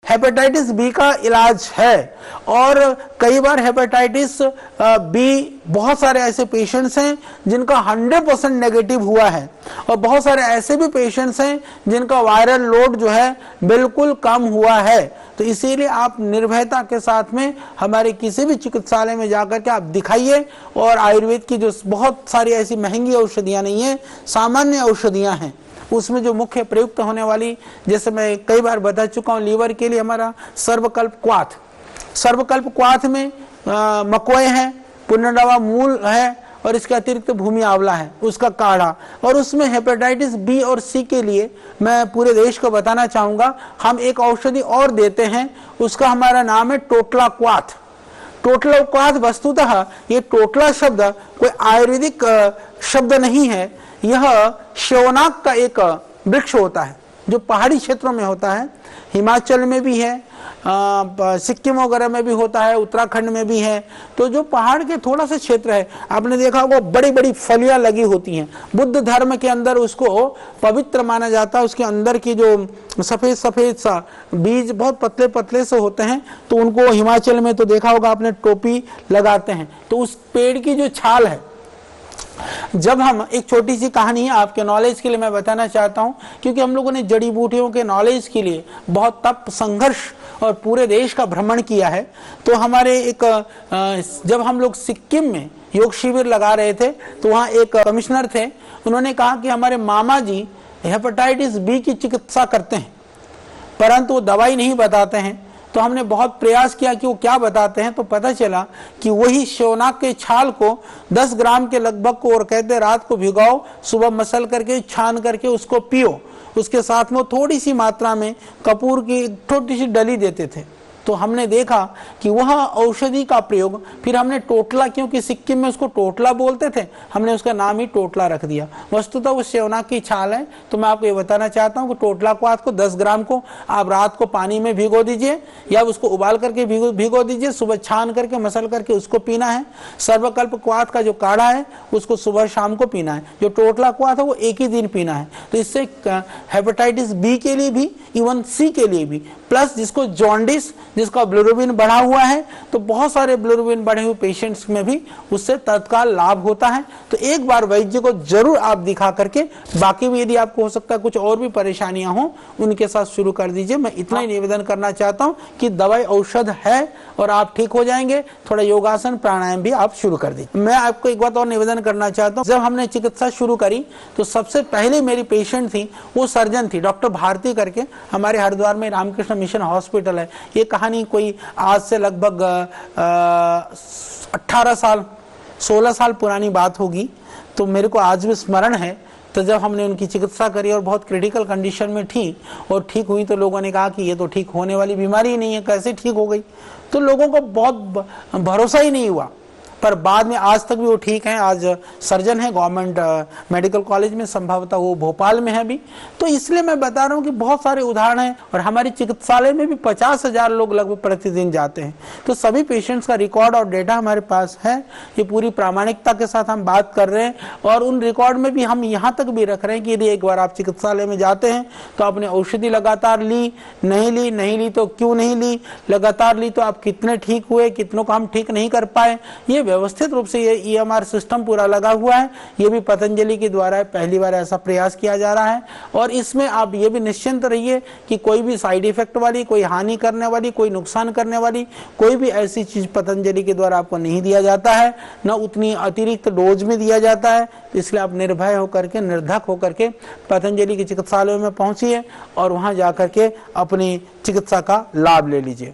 Hepatitis B का इलाज है। और कई बार हेपेटाइटिस बी बहुत सारे ऐसे पेशेंट्स हैं जिनका 100% नेगेटिव हुआ है, और बहुत सारे ऐसे भी पेशेंट्स हैं जिनका वायरल लोड जो है बिल्कुल कम हुआ है। तो इसीलिए आप निर्भयता के साथ में हमारे किसी भी चिकित्सालय में जाकर के आप दिखाइए। और आयुर्वेद की जो बहुत सारी ऐसी महंगी औषधियां नहीं है, सामान्य औषधियां हैं, उसमें जो मुख्य प्रयुक्त होने वाली, जैसे मैं कई बार बता चुका हूँ, लीवर के लिए हमारा सर्वकल्प क्वाथ, सर्वकल्प क्वाथ में मकोए है, पुनर्नवा मूल है, और इसके अतिरिक्त भूमि आंवला है, उसका काढ़ा। और उसमें हेपेटाइटिस बी और सी के लिए मैं पूरे देश को बताना चाहूंगा, हम एक औषधि और देते हैं, उसका हमारा नाम है टोटला क्वाथ। टोटला क्वाथ वस्तुतः ये टोटला शब्द कोई आयुर्वेदिक शब्द नहीं है, यह श्यवनाक का एक वृक्ष होता है जो पहाड़ी क्षेत्रों में होता है। हिमाचल में भी है, सिक्किम वगैरह में भी होता है, उत्तराखंड में भी है। तो जो पहाड़ के थोड़ा सा क्षेत्र है, आपने देखा होगा बड़ी बड़ी फलियां लगी होती हैं। बुद्ध धर्म के अंदर उसको पवित्र माना जाता है। उसके अंदर की जो सफेद सफेद सा बीज बहुत पतले पतले से होते हैं, तो उनको हिमाचल में तो देखा होगा आपने, टोपी लगाते हैं। तो उस पेड़ की जो छाल है, जब हम, एक छोटी सी कहानी है आपके नॉलेज के लिए मैं बताना चाहता हूं, क्योंकि हम लोगों ने जड़ी बूटियों के नॉलेज के लिए बहुत तप संघर्ष और पूरे देश का भ्रमण किया है। तो हमारे एक जब हम लोग सिक्किम में योग शिविर लगा रहे थे, तो वहाँ एक कमिश्नर थे, उन्होंने कहा कि हमारे मामा जी हेपेटाइटिस बी की चिकित्सा करते हैं, परंतु वो दवाई नहीं बताते हैं। तो हमने बहुत प्रयास किया कि वो क्या बताते हैं, तो पता चला कि वही श्यवनाक के छाल को 10 ग्राम के लगभग को, और कहते रात को भिगाओ, सुबह मसल करके छान करके उसको पियो। उसके साथ में थोड़ी सी मात्रा में कपूर की छोटी सी डली देते थे। तो हमने देखा कि वह औषधि का प्रयोग, फिर हमने टोटला, क्योंकि सिक्किम में उसको टोटला बोलते थे, हमने उसका नाम ही टोटला रख दिया। वस्तुतः वो श्यवनाक की छाल है। तो मैं आपको ये बताना चाहता हूँ कि टोटला क्वाथ को 10 ग्राम को आप रात को पानी में भिगो दीजिए, या उसको उबाल करके भिगो दीजिए, सुबह छान करके मसल करके उसको पीना है। सर्वकल्प क्वाथ का जो काढ़ा है उसको सुबह शाम को पीना है। जो टोटला क्वाथ है वो एक ही दिन पीना है। तो इससे हेपेटाइटिस बी के लिए भी, इवन सी के लिए भी, प्लस जिसको जॉन्डिस, जिसका बिलिरुबिन बढ़ा हुआ है, तो बहुत सारे बिलिरुबिन बढ़े हुए पेशेंट्स में भी उससे तत्काल लाभ होता है। तो एक बार वैद्य को जरूर आप दिखा करके, बाकी भी यदि आपको हो सकता है कुछ और भी परेशानियां हो, उनके साथ शुरू कर दीजिए। मैं इतना ही निवेदन करना चाहता हूं कि दवाई औषध है और आप ठीक हो जाएंगे। थोड़ा योगासन प्राणायाम भी आप शुरू कर दीजिए। मैं आपको एक बात और निवेदन करना चाहता हूँ, जब हमने चिकित्सा शुरू करी तो सबसे पहले मेरी पेशेंट थी, वो सर्जन थी, डॉक्टर भारती करके, हमारे हरिद्वार में रामकृष्ण मिशन हॉस्पिटल है। ये कहानी कोई आज से लगभग 18 साल 16 साल पुरानी बात होगी। तो मेरे को आज भी स्मरण है। तो जब हमने उनकी चिकित्सा करी और बहुत क्रिटिकल कंडीशन में थी और ठीक हुई, तो लोगों ने कहा कि ये तो ठीक होने वाली बीमारी ही नहीं है, कैसे ठीक हो गई। तो लोगों को बहुत भरोसा ही नहीं हुआ, पर बाद में आज तक भी वो ठीक हैं। आज सर्जन है गवर्नमेंट मेडिकल कॉलेज में, संभवतः वो भोपाल में है भी। तो इसलिए मैं बता रहा हूँ कि बहुत सारे उदाहरण हैं, और हमारे चिकित्सालय में भी 50,000 लोग लगभग प्रतिदिन जाते हैं। तो सभी पेशेंट्स का रिकॉर्ड और डेटा हमारे पास है। ये पूरी प्रामाणिकता के साथ हम बात कर रहे हैं, और उन रिकॉर्ड में भी हम यहाँ तक भी रख रहे हैं कि यदि एक बार आप चिकित्सालय में जाते हैं तो आपने औषधि लगातार ली, नहीं ली तो क्यों नहीं ली, लगातार ली तो आप कितने ठीक हुए, कितनों को हम ठीक नहीं कर पाए। ये व्यवस्थित रूप से ये EMR सिस्टम पूरा लगा हुआ है। ये भी पतंजलि के द्वारा पहली बार ऐसा प्रयास किया जा रहा है। और इसमें आप ये भी निश्चिंत रहिए कि कोई भी साइड इफेक्ट वाली, कोई हानि करने वाली, कोई नुकसान करने वाली कोई भी ऐसी चीज पतंजलि के द्वारा आपको नहीं दिया जाता है, न उतनी अतिरिक्त डोज में दिया जाता है। तो इसलिए आप निर्भय होकर के, निर्धक होकर के पतंजलि के चिकित्सालयों में पहुंचिए और वहां जाकर के अपनी चिकित्सा का लाभ ले लीजिए।